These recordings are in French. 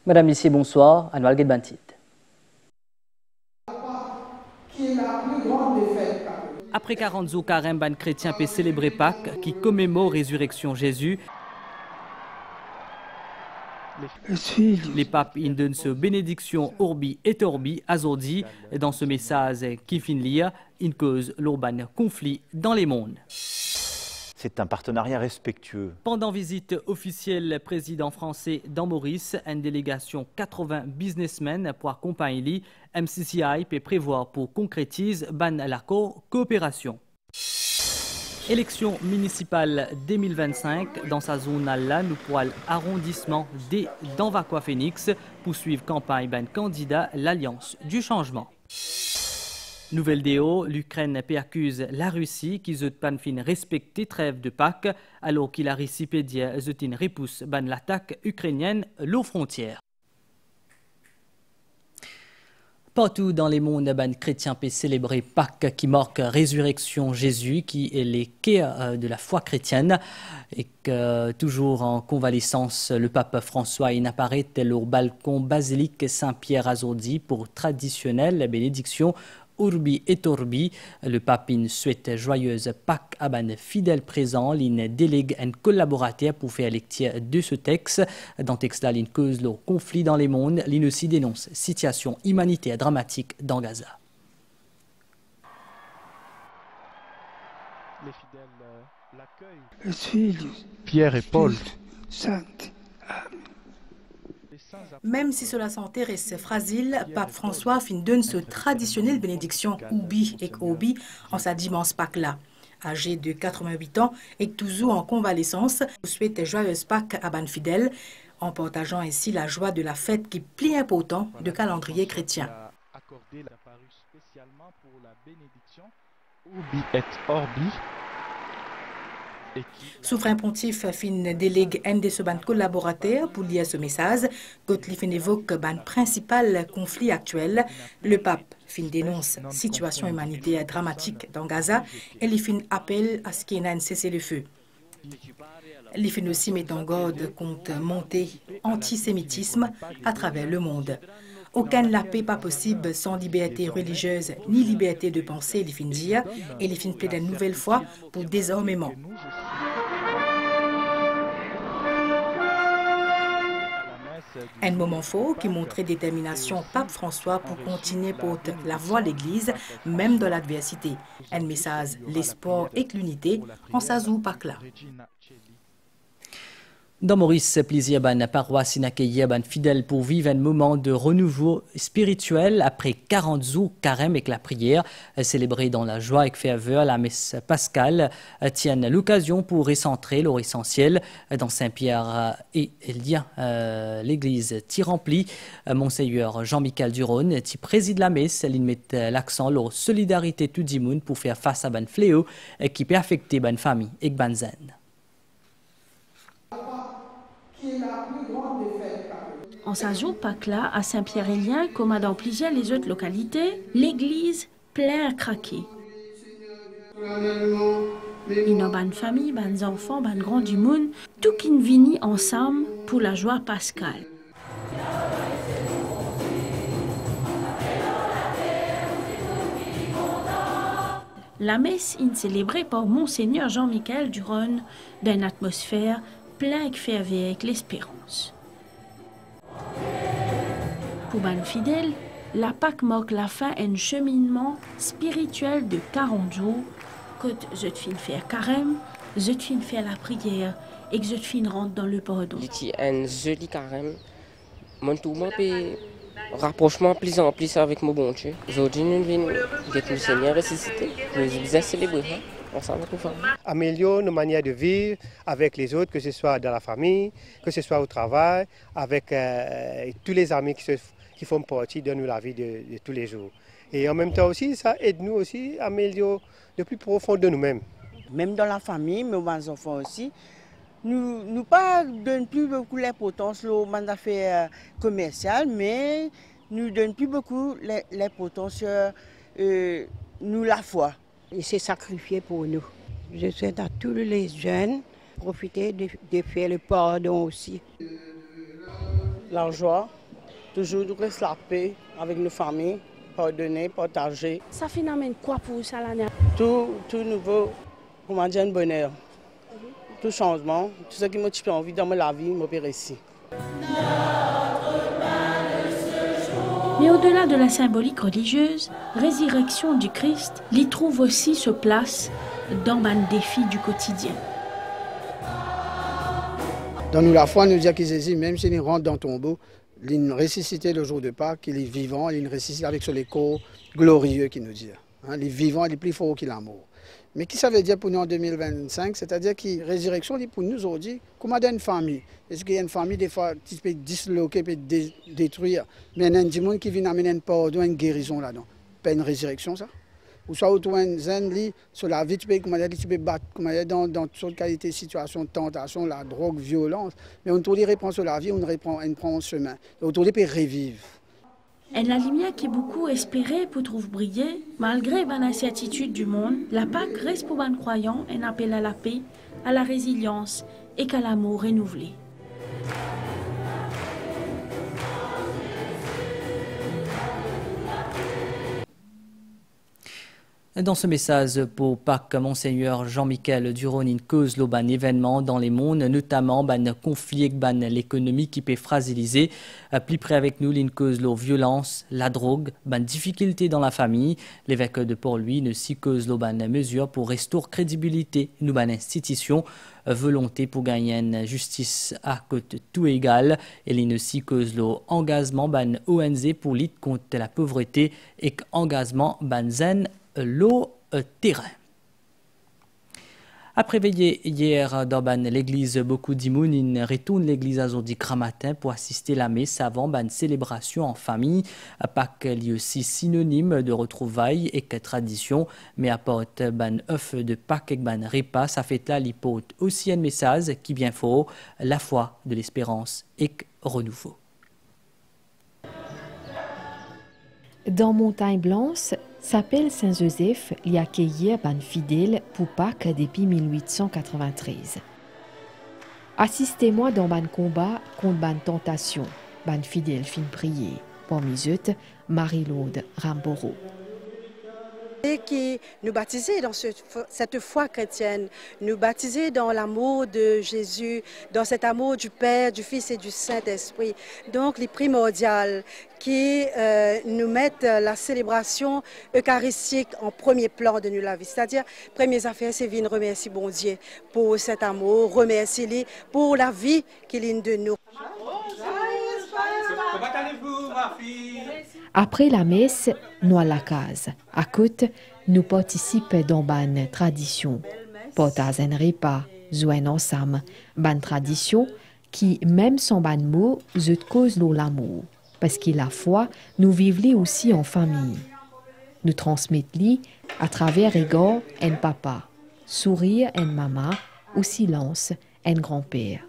Madame, Messieurs, bonsoir. Anwar Gedbantit. Après 40 jours, carême, ban chrétien peut célébrer Pâques qui commémore résurrection Jésus. Les papes donnent ce bénédiction Orbi et Orbi azordi dans ce message qui finit lire une cause l'urban conflit dans les mondes. C'est un partenariat respectueux. Pendant visite officielle, président français dans Maurice, une délégation 80 businessmen pour accompagner MCCI peut prévoir pour concrétiser l'accord coopération. Élection municipale 2025 dans sa zone là, nous pourrons arrondissement d'Anvaqua Phoenix poursuivre campagne ban candidat l'Alliance du changement. Nouvelle déo, l'Ukraine accuse la Russie qui zut pan fin respecter trêve de Pâques alors qu'il a récipédié zutin repousse ban l'attaque ukrainienne aux frontières. Partout dans les mondes, ban chrétien peut célébrer Pâques qui marque résurrection Jésus, qui est les cœurs de la foi chrétienne. Et que toujours en convalescence, le pape François apparaît au balcon basilique Saint-Pierre azordi pour traditionnelle bénédiction Urbi et Orbi. Le pape souhaite joyeuse Pâques à ban fidèle présent. Il délègue un collaborateur pour faire lecture de ce texte. Dans ce texte là, il cause le conflit dans les mondes. Il aussi dénonce situation humanitaire dramatique dans Gaza. Les fidèles l'accueillent. Pierre et Paul. Même si cela s'intéresse fragile, Pape François donne ce traditionnel bénédiction Ubi et Obi en sa dimanche Pâques-là. Âgé de 88 ans et toujours en convalescence, souhaite joyeuse Pâques à ban fidèle, en partageant ainsi la joie de la fête qui plie important de calendrier chrétien. Accordé l'apparu spécialement pour la bénédiction Ubi et Orbi. Souverain pontife fin délègue un de ce ban collaborateurs pour lire ce message. Gottlieb évoque ban principal conflit actuel. Le pape fin dénonce situation humanitaire dramatique dans Gaza et il fin appelle à ce qu'il y ait un cessez-le-feu. Il fin aussi met en garde contre montée antisémitisme à travers le monde. Aucune la paix pas possible sans liberté religieuse ni liberté de penser, il fin dire, et il fin plaide une nouvelle fois pour désarmement. Un moment fort qui montrait détermination Pape François pour continuer porter la voix de l'Église, même dans l'adversité. Un message, l'espoir et l'unité en s'azou Pâques-là. Dans Maurice, plaisir ban paroisse accueillir ban fidèle pour vivre un moment de renouveau spirituel après 40 jours carême avec la prière célébrée dans la joie et ferveur. La messe pascale tienne l'occasion pour recentrer leur essentiel dans Saint-Pierre et lien l'église t'y remplie. Monseigneur Jean-Michel Duron qui préside la messe, il met l'accent sur la solidarité tout le monde pour faire face à ban fléau qui peut affecter ban famille et ban zen. En sa jour Pâques-là, à Saint-Pierre-et-Lien, comme dans plusieurs les autres localités, l'église plein à craquer. Il y a une famille, des enfants, des grands du monde, tout qui vient ensemble pour la joie pascale. La messe est célébrée par Monseigneur Jean-Michel Duron d'une atmosphère pleine de ferveur avec l'espérance. Pour ban fidèle, la Pâques marque la fin d'un cheminement spirituel de 40 jours, que je te fin faire carême, je te fin faire la prière et que je te fin rentre dans le pardon. C'est un joli carême, mon tout monde peut rapprochement plus en plus avec mon bon Dieu. Aujourd'hui, nous venons d'être le Seigneur ressuscité, nous allons célébrer. Améliorer nos manières de vivre avec les autres, que ce soit dans la famille, que ce soit au travail, avec tous les amis qui font partie de nous la vie de tous les jours. Et en même temps aussi, ça aide nous aussi à améliorer le plus profond de nous-mêmes. Même dans la famille, mes enfants aussi, nous ne donnons plus beaucoup l'importance aux affaires commerciales, mais nous ne donnons plus beaucoup l'importance nous la foi. Il s'est sacrifié pour nous. Je souhaite à tous les jeunes profiter de faire le pardon aussi. la joie, toujours rester la paix avec nos familles, pardonner, partager. Ça finalement quoi pour ça l'année? Tout nouveau, comment dire, un bonheur. Tout changement, tout ce qui m'a envie dans la vie, m'opère ici. Mais au-delà de la symbolique religieuse, résurrection du Christ y trouve aussi sa place dans un défi du quotidien. Dans nous, la foi nous dit que Jésus, même s'il rentre dans ton tombeau, il ressuscité le jour de Pâques, il est vivant, il ressuscite avec ce écho glorieux qu'il nous dit. Il est vivant, il est plus fort que l'amour. Mais qu'est-ce que ça veut dire pour nous en 2025? C'est-à-dire que la résurrection, pour nous aujourd'hui, comment dans une famille? Est-ce qu'il y a une famille, des fois, qui peut disloquer, peut détruire? Mais il y a des gens qui viennent amener un pardon, une guérison là-dedans. Pas une résurrection, ça? Ou soit autour d'un zen, sur la vie, tu peux battre, dans toute qualité de situation, tentation, la drogue, violence. Mais on te reprend sur la vie, on reprend un chemin. Et autour, peut revivre. Et la lumière qui est beaucoup espérée pour trouver briller, malgré l'incertitude du monde, la Pâque reste pour les croyants un appel à la paix, à la résilience et qu'à l'amour renouvelé. Dans ce message pour Pâques, Monseigneur Jean-Michel Duronin cause un événement dans les mondes, notamment un conflit avec l'économie qui peut fragiliser. Plus près avec nous, il cause la violence, la drogue, une difficulté dans la famille. L'évêque de Port-Louis ne s'y cause une mesure pour restaurer crédibilité nous une institution, volonté pour gagner une justice à côté tout égal. Et il ne s'y cause l'engagement d'un ONG pour lutter contre la pauvreté et engagement d'un zen l'eau terrain. Après veiller hier dans l'église, beaucoup d'Imoun retournent l'église aujourd'hui matin pour assister à la messe avant une célébration en famille. Pâques est aussi synonyme de retrouvailles et de tradition, mais apporte un œuf de Pâques et un repas. Ça fait là l'hypothèse aussi un message qui vient fort, la foi de l'espérance et renouveau. Dans Montagne Blanche, s'appelle Saint-Joseph, il a accueilli un fidèle pour Pâques depuis 1893. Assistez-moi dans un combat contre une tentation, un fidèle fin prier. Parmi eux, Marie-Laude Ramboro. Qui nous baptiser dans cette foi chrétienne, nous baptiser dans l'amour de Jésus, dans cet amour du Père, du Fils et du Saint-Esprit. Donc, les primordiales qui nous mettent la célébration eucharistique en premier plan de la vie. C'est-à-dire, première affaire, c'est venir remercier bon Dieu pour cet amour, remercier-lui pour la vie qu'il a de nous. Comment allez-vous, ma fille? Après la messe, nous à la case. À côté, nous participons dans une tradition. Portage un repas, jouer ensemble. Une tradition qui, même sans ban mot, cause l'amour. Parce que la foi, nous vivons aussi en famille. Nous transmettons à travers regard un papa, sourire un maman, ou silence un grand-père.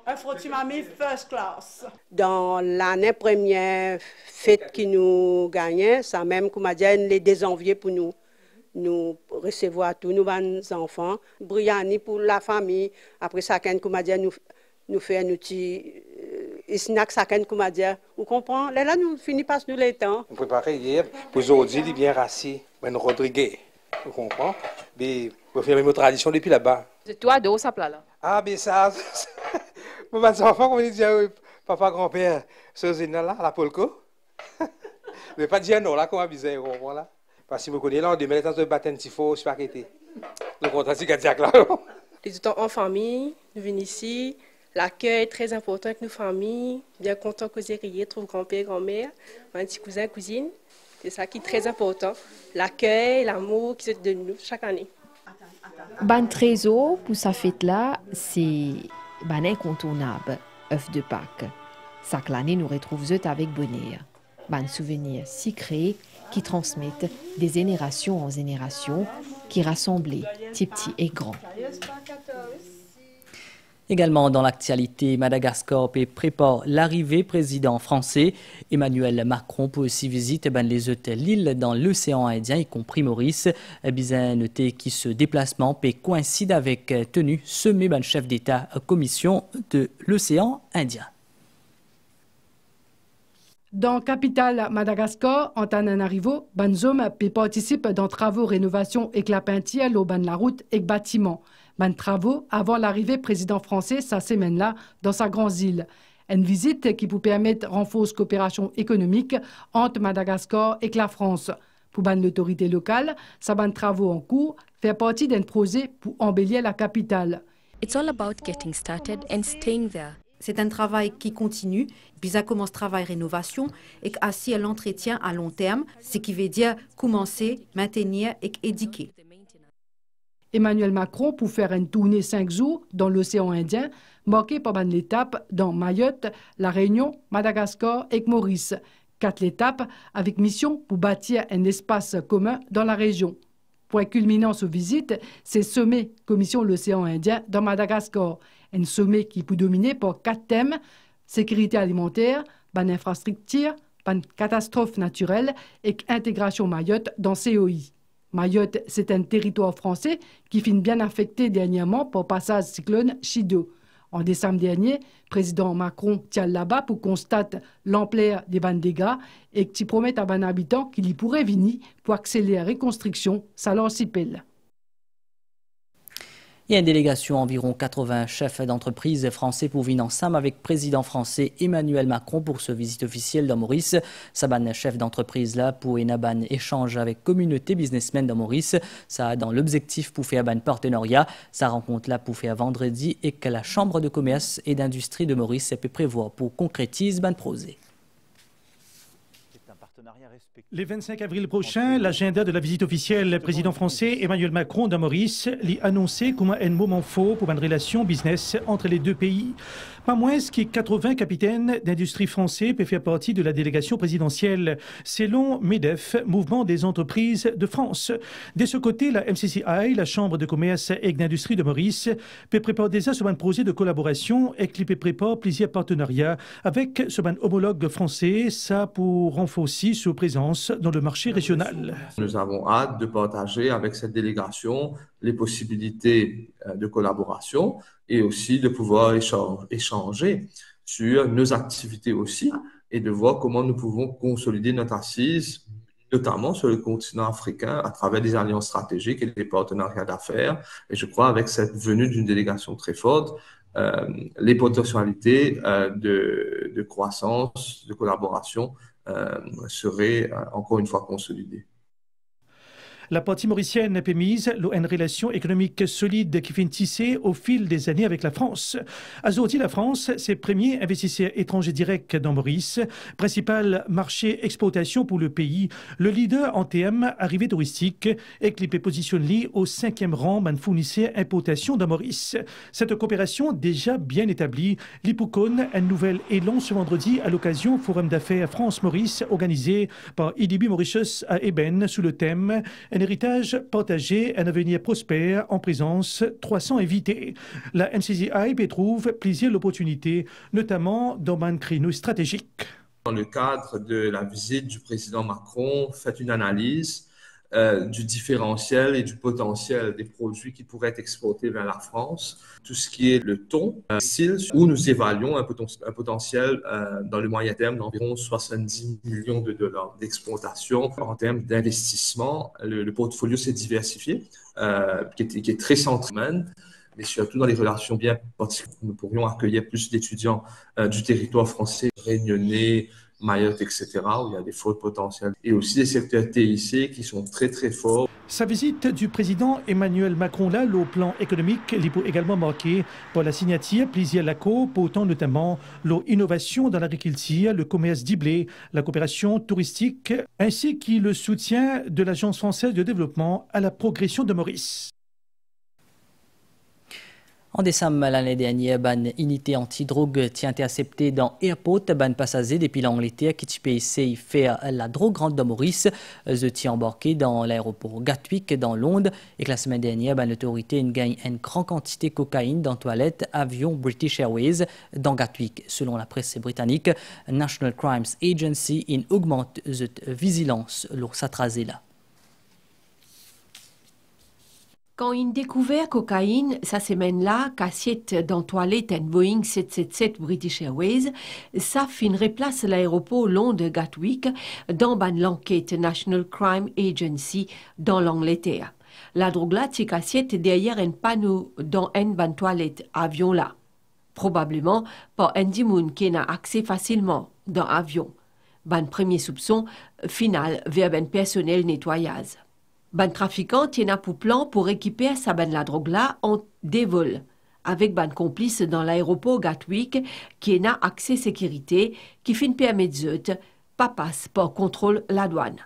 Un frottis-mamie first class. Dans l'année première fête qui nous gagnait, ça même, comme on dit, les désenviés pour nous. Nous recevoir tous nos enfants, Briani pour la famille. Après ça, comme on dit, nous fait un outil, snack, ça, comme on dit, vous comprenez? Là, nous finissons par nous les temps. On préparait hier, pour aujourd'hui, il est bien rassis, Ben Rodriguez. Vous comprenez? Mais on fait la même tradition depuis là-bas. C'est toi, de où ça plat là? Ah, mais ça. Mes enfants, comme ils disent, papa, grand-père, ce zéna là, la polko. Mais pas dire non, là, comme bizarre, vous comprenez là? Parce que vous connaissez là, on demande les temps de battre un petit faux, je ne sais pas arrêter. Le contrat, c'est cardiaque là. Les temps en famille, nous venons ici. L'accueil est très important avec nos familles. Bien content que vous ayez trouve grand-père, grand-mère, un petit cousin, cousine. C'est ça qui est très important. L'accueil, l'amour qui se donne de nous chaque année. Ban trésor pour sa fête-là, c'est ban incontournable, œuf de Pâques. Chaque année, nous retrouvons avec bonheur. Ban souvenir secret qui transmettent des générations en générations, qui rassemblent petits et grands. Également dans l'actualité, Madagascar prépare l'arrivée président français. Emmanuel Macron peut aussi visiter les autres l'île dans l'océan Indien, y compris Maurice. Bien noté que ce déplacement peut coïncide avec tenue sommet chef d'État commission de l'océan Indien. Dans la capitale Madagascar, Antananarivo, Banzom peut participer dans travaux rénovation et la peinture, la route et le bâtiment. Ban travaux avant l'arrivée président français cette semaine-là dans sa grande île. Une visite qui peut permettre de renforcer la coopération économique entre Madagascar et la France. Pour l'autorité locale, ça ban travaux en cours fait partie d'un projet pour embellir la capitale. It's all about getting started and staying there. C'est un travail qui continue, puis ça commence travail rénovation et assis à l'entretien à long terme, ce qui veut dire commencer, maintenir et éduquer. Emmanuel Macron pour faire une tournée 5 jours dans l'océan Indien, marquée par une étape dans Mayotte, La Réunion, Madagascar et Maurice. 4 étapes avec mission pour bâtir un espace commun dans la région. Point culminant sur visite, c'est sommet Commission l'océan Indien dans Madagascar. Un sommet qui peut dominer par 4 thèmes: sécurité alimentaire, infrastructure, catastrophe naturelle et intégration Mayotte dans COI. Mayotte, c'est un territoire français qui finit bien affecté dernièrement par passage cyclone Chido. En décembre dernier, président Macron tient là-bas pour constater l'ampleur des dégâts et qui promet à les habitants qu'il y pourrait venir pour accélérer la reconstruction, ça leur s'appelle. Il y a une délégation environ 80 chefs d'entreprise français pour venir ensemble avec le président français Emmanuel Macron pour ce visite officielle dans Maurice. Saban chef d'entreprise là pour un échange avec communauté businessmen dans Maurice. Ça a dans l'objectif pour faire un partenariat. Ça rencontre là pour faire vendredi et que la Chambre de commerce et d'industrie de Maurice peut prévoir pour concrétiser ban projet. Le 25 avril prochain, l'agenda de la visite officielle président français Emmanuel Macron dans Maurice l'y annoncé comme un moment fort pour une relation business entre les deux pays. Pas moins que 80 capitaines d'industrie français peuvent faire partie de la délégation présidentielle, selon MEDEF, Mouvement des entreprises de France. De ce côté, la MCCI, la Chambre de commerce et d'industrie de Maurice, peut préparer déjà ce projet de collaboration et qui peut préparer plusieurs partenariats avec ce homologue français, ça pour renforcer sa présence dans le marché régional. Nous avons hâte de partager avec cette délégation les possibilités de collaboration et aussi de pouvoir échanger sur nos activités aussi et de voir comment nous pouvons consolider notre assise, notamment sur le continent africain, à travers des alliances stratégiques et des partenariats d'affaires. Et je crois avec cette venue d'une délégation très forte, les potentialités de croissance, de collaboration seraient encore une fois consolidées. La partie mauricienne a permis une relation économique solide qui finit tissée au fil des années avec la France. Aujourd'hui, la France, c'est le premier investisseur étranger direct dans Maurice, principal marché exportation pour le pays, le leader en termes arrivée touristique et qui peut positionner au 5e rang d'un fournisseur importation dans Maurice. Cette coopération déjà bien établie, l'Ipoucone, un nouvel élan ce vendredi à l'occasion Forum d'affaires France-Maurice organisé par IDB Mauritius à Eben sous le thème un héritage partagé, un avenir prospère en présence 300 invités. La MCCI trouve plaisir l'opportunité, notamment dans un créneau stratégique. Dans le cadre de la visite du président Macron, fait une analyse du différentiel et du potentiel des produits qui pourraient être exportés vers la France. Tout ce qui est le thon, où nous évaluons un potentiel dans le moyen terme d'environ 70 millions de dollars d'exportation. En termes d'investissement, le portfolio s'est diversifié, qui est très centré, mais surtout dans les relations bien particulières. Nous pourrions accueillir plus d'étudiants du territoire français, réunionnais, Mayotte, etc., où il y a des forts potentiels. Et aussi des secteurs TIC qui sont très, très forts. Sa visite du président Emmanuel Macron, là, au plan économique, il peut également marquer par la signature plusieurs accords, portant notamment l'innovation dans l'agriculture, le commerce d'Iblé, la coopération touristique, ainsi que le soutien de l'Agence française de développement à la progression de Maurice. En décembre l'année dernière, une unité anti-drogue tient intercepté dans l'aéroport ban passager depuis l'Angleterre qui peut essayer de faire la drogue grande de Maurice. Ze tient embarqué dans l'aéroport Gatwick dans Londres et que la semaine dernière, l'autorité a gagné une grande quantité de cocaïne dans toilette avion British Airways dans Gatwick. Selon la presse britannique, National Crimes Agency augmente la vigilance lors de là. Quand il découvert cocaïne, sa semaine-là, cassette dans toilette un Boeing 777 British Airways, ça finrait place l'aéroport Londres Gatwick dans l'enquête National Crime Agency dans l'Angleterre. La drogue là, c'est cassette derrière un panneau dans une toilette avion là. Probablement par un dimoun qui n'a accès facilement dans l'avion. Premier soupçon final vers un personnel nettoyage. Ban trafiquant tient pour plan pour récupérer sa la drogue là en dévol avec ban complice dans l'aéroport Gatwick qui n'a accès sécurité qui fin permettre pas passe par contrôle la douane.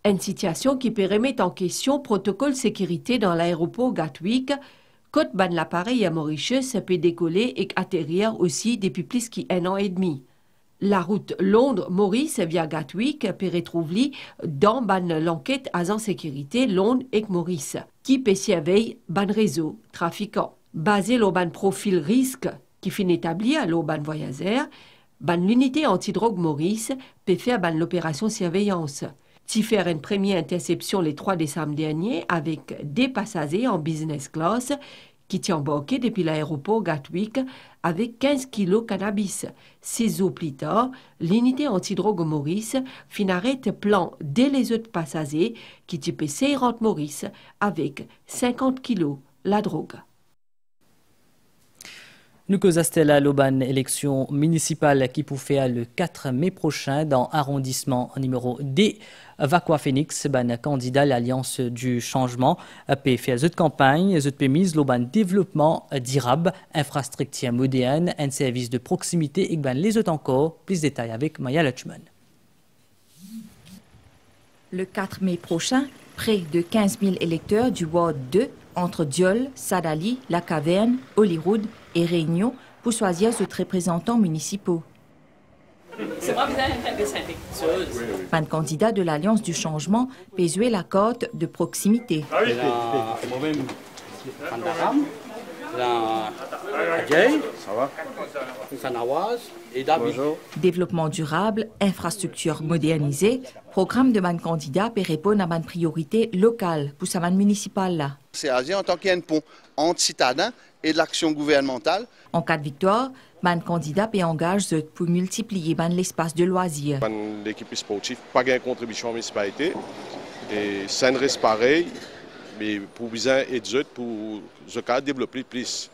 Une situation qui peut remettre en question protocole sécurité dans l'aéroport Gatwick quand ban l'appareil à Mauritius peut décoller et atterrir aussi depuis plus qu'un an et demi. La route Londres-Maurice via Gatwick peut retrouver dans l'enquête agent sécurité Londres et Maurice, qui peut surveiller ban réseau trafiquant. Basé sur ban profil risque qui finit établir le ban voyageur, l'unité antidrogue Maurice peut faire l'opération surveillance. Qui faire une première interception le 3 décembre dernier avec des passagers en business class qui tient embarqué depuis l'aéroport Gatwick avec 15 kilos cannabis. 6 jours plus tard, l'unité antidrogue Maurice arrête plan dès les autres passagers qui TPC rentrent Maurice avec 50 kilos la drogue. Nous causons la l'Oban élection municipale qui peut faire le 4 mai prochain dans l'arrondissement numéro D. Vakwa Phoenix, candidat à l'Alliance du Changement, peut faire cette campagne, cette mise l'Oban développement durable, infrastructure moderne, un service de proximité et les autres encore. Plus de détails avec Maya Lutchman. Le 4 mai prochain, près de 15 000 électeurs du Ward 2 entre Diol, Sadali, La Caverne, Holyrood et Réunion pour choisir ses représentants municipaux. Un candidat de l'Alliance du Changement peut jouer la carte de proximité. Développement durable, infrastructure modernisée, programme de man candidat peut répondre à une priorité locale pour sa man municipale là. C'est agir en tant qu'un pont entre citadins et de l'action gouvernementale. En cas de victoire, man candidat peut engager pour multiplier l'espace de loisirs. L'équipe sportive pas gain contribution à la municipalité et ça ne reste pareil. Mais pour besoin et pour ce cas développer plus.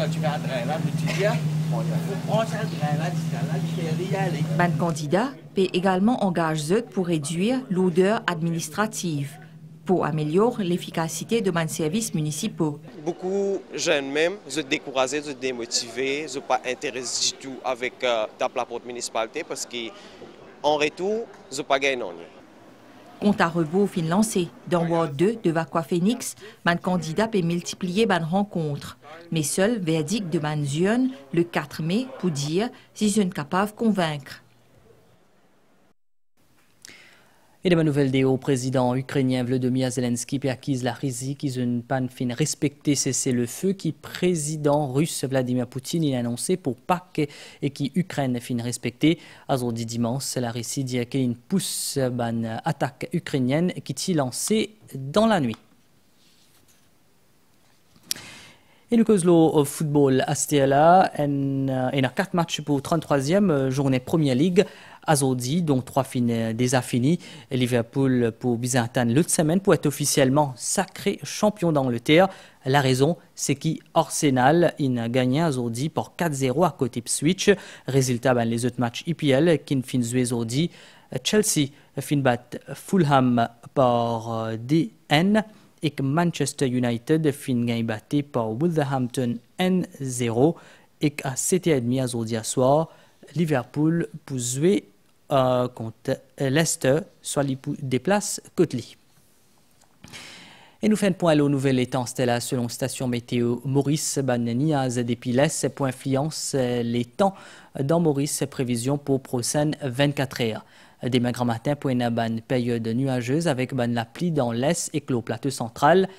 Man candidat peut également engager pour réduire l'odeur administrative, pour améliorer l'efficacité de man services municipaux. Beaucoup de jeunes même, sont découragés, sont démotivés, ne sont pas intéressés du tout avec la porte municipalité parce qu'en retour, ils n'ont pas gagné. Compte à rebours fin lancé. Dans Ward 2 de Vakwa Phoenix, man candidat peut multiplier man rencontre. Mais seul verdict de man jeune le 4 mai pour dire si je ne capable de convaincre. Et de ma nouvelle déo, président ukrainien Volodymyr Zelensky acquise la Russie qui ne pas fin respecter cessez-le-feu qui président russe Vladimir Poutine a annoncé pour Pâques et qui Ukraine fin respecter. Aujourd'hui dimanche, la Russie dit qu'elle pousse une attaque ukrainienne qui est lancée dans la nuit. Et nous causons au football à Stella, il y a 4 matchs pour 33e journée Premier League. Aujourd'hui, donc 3 fins déjà finis. Liverpool pour Byzantin l'autre semaine pour être officiellement sacré champion d'Angleterre. La raison, c'est qu'Arsenal a gagné aujourd'hui par 4-0 à côté Ipswich. Résultat, les autres matchs IPL qui fin joué aujourd'hui. Chelsea fin bat Fulham par DN et que Manchester United fin gagne batté par Wolverhampton N0 et qu'à 7h30 aujourd'hui à soir, Liverpool pour jouer contre Leicester, soit les déplace Cotley. Et nous faisons point aux nouvelles étangs Stella selon station météo Maurice, niaz des piles pour influence les temps dans Maurice, prévision pour prochaine 24 heures. Demain grand matin pour une période nuageuse avec la pluie dans l'est et le plateau central.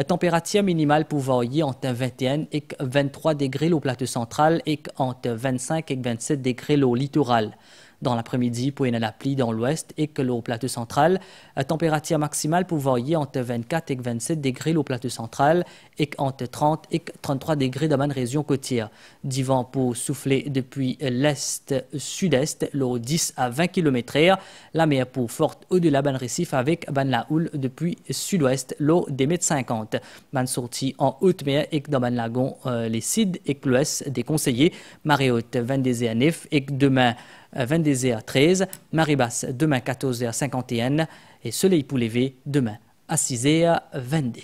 Température minimale pour varier entre 21 et 23 degrés au plateau central et entre 25 et 27 degrés au littoral. Dans l'après-midi, pour la pluie dans l'ouest et que le plateau central, température maximale pour varier entre 24 et 27 degrés au plateau central et entre 30 et 33 degrés dans la région côtière. Du vent pour souffler depuis l'est-sud-est, l'eau 10 à 20 km/h. La mer pour forte au-delà ban récif avec la houle depuis sud-ouest, l'eau des mètres 50. Ban sortie en haute mer et dans ban lagon les Cides et l'ouest des conseillers. Marée haute 22h09 et demain 22h13, marée basse demain 14h51 et soleil pour lever demain à 6h22.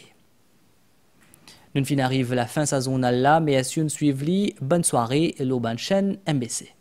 Nous arrive la fin saisonale là, mais si nous suivons, bonne soirée, l'Auban chaîne MBC.